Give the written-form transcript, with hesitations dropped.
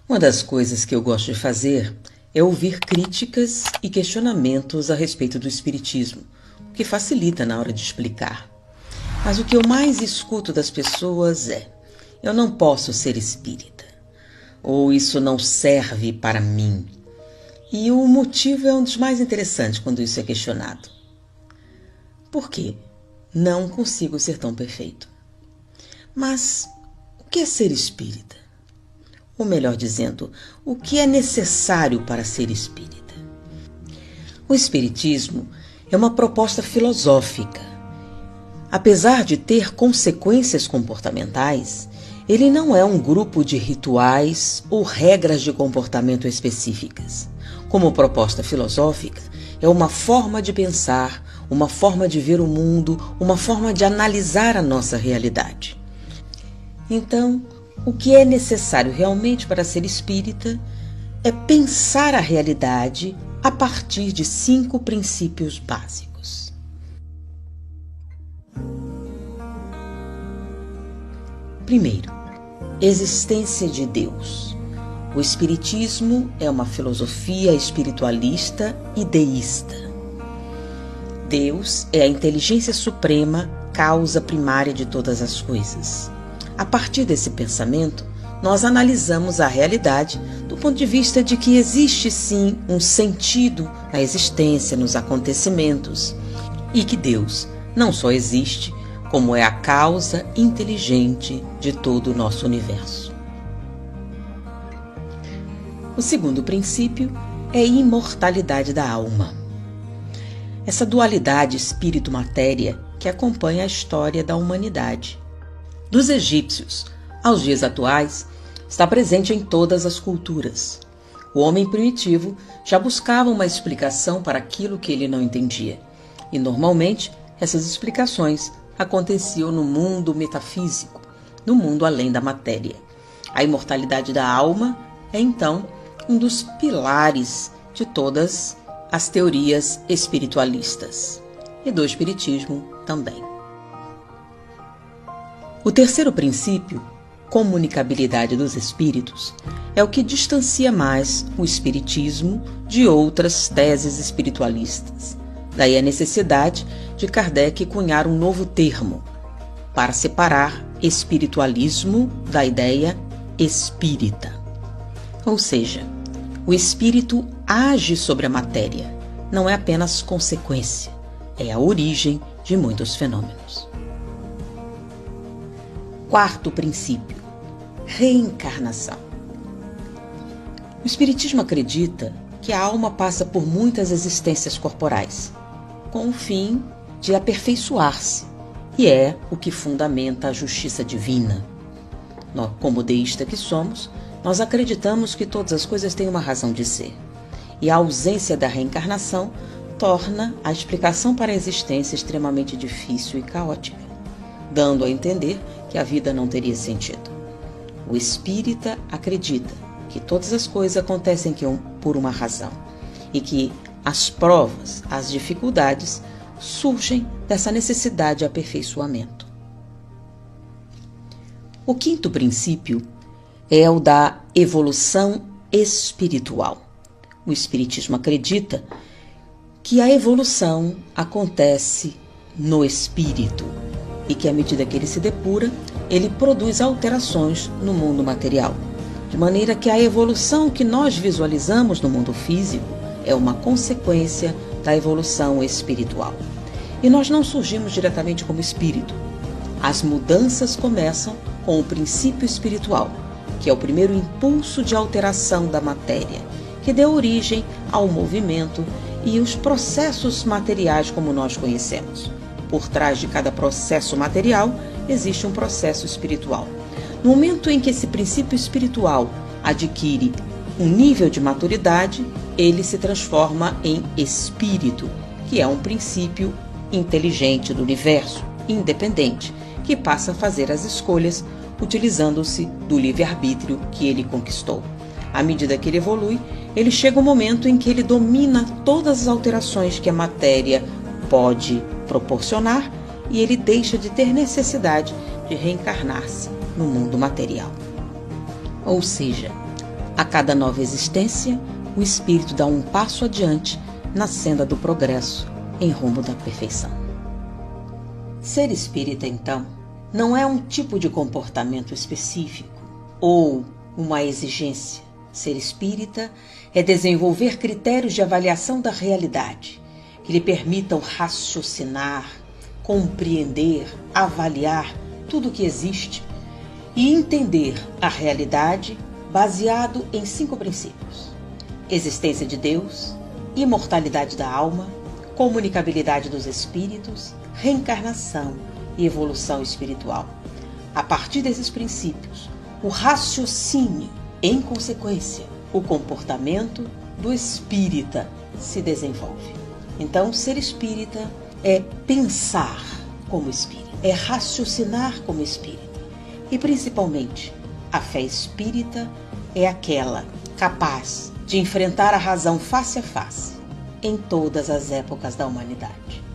Uma das coisas que eu gosto de fazer é ouvir críticas e questionamentos a respeito do espiritismo, o que facilita na hora de explicar. Mas o que eu mais escuto das pessoas é: eu não posso ser espírita, ou isso não serve para mim. E o motivo é um dos mais interessantes quando isso é questionado. Por quê? Não consigo ser tão perfeito. Mas o que é ser espírita? Ou melhor dizendo, o que é necessário para ser espírita? O espiritismo é uma proposta filosófica. Apesar de ter consequências comportamentais, ele não é um grupo de rituais ou regras de comportamento específicas. Como proposta filosófica, é uma forma de pensar, uma forma de ver o mundo, uma forma de analisar a nossa realidade. Então, o que é necessário realmente para ser espírita é pensar a realidade a partir de 5 princípios básicos. Primeiro, existência de Deus. O espiritismo é uma filosofia espiritualista e deísta. Deus é a inteligência suprema, causa primária de todas as coisas. A partir desse pensamento, nós analisamos a realidade do ponto de vista de que existe sim um sentido na existência, nos acontecimentos, e que Deus não só existe, como é a causa inteligente de todo o nosso universo. O segundo princípio é a imortalidade da alma. Essa dualidade espírito-matéria que acompanha a história da humanidade. Dos egípcios aos dias atuais, está presente em todas as culturas. O homem primitivo já buscava uma explicação para aquilo que ele não entendia. E normalmente, essas explicações aconteciam no mundo metafísico, no mundo além da matéria. A imortalidade da alma é, então, um dos pilares de todas as teorias espiritualistas e do espiritismo também. O terceiro princípio, comunicabilidade dos espíritos, é o que distancia mais o espiritismo de outras teses espiritualistas. Daí a necessidade de Kardec cunhar um novo termo para separar espiritualismo da ideia espírita. Ou seja, o espírito age sobre a matéria, não é apenas consequência, é a origem de muitos fenômenos. Quarto princípio, reencarnação. O espiritismo acredita que a alma passa por muitas existências corporais, com o fim de aperfeiçoar-se, e é o que fundamenta a justiça divina. Nós, como deísta que somos, nós acreditamos que todas as coisas têm uma razão de ser, e a ausência da reencarnação torna a explicação para a existência extremamente difícil e caótica, dando a entender que a vida não teria sentido. O espírita acredita que todas as coisas acontecem por uma razão e que as provas, as dificuldades surgem dessa necessidade de aperfeiçoamento. O quinto princípio é o da evolução espiritual. O espiritismo acredita que a evolução acontece no espírito e que, à medida que ele se depura, ele produz alterações no mundo material, de maneira que a evolução que nós visualizamos no mundo físico é uma consequência da evolução espiritual. E nós não surgimos diretamente como espírito. As mudanças começam com o princípio espiritual, que é o primeiro impulso de alteração da matéria, que deu origem ao movimento e os processos materiais como nós conhecemos. Por trás de cada processo material existe um processo espiritual. No momento em que esse princípio espiritual adquire um nível de maturidade, ele se transforma em espírito, que é um princípio inteligente do universo, independente, que passa a fazer as escolhas utilizando-se do livre-arbítrio que ele conquistou. À medida que ele evolui, ele chega um momento em que ele domina todas as alterações que a matéria pode proporcionar e ele deixa de ter necessidade de reencarnar-se no mundo material. Ou seja, a cada nova existência, o espírito dá um passo adiante na senda do progresso em rumo da perfeição. Ser espírita, então, não é um tipo de comportamento específico ou uma exigência. Ser espírita é desenvolver critérios de avaliação da realidade que lhe permitam raciocinar, compreender, avaliar tudo o que existe e entender a realidade baseado em 5 princípios: existência de Deus, imortalidade da alma, comunicabilidade dos espíritos, reencarnação e evolução espiritual. A partir desses princípios, o raciocínio, em consequência, o comportamento do espírita se desenvolve. Então, ser espírita é pensar como espírita, é raciocinar como espírita. E, principalmente, a fé espírita é aquela capaz de enfrentar a razão face a face em todas as épocas da humanidade.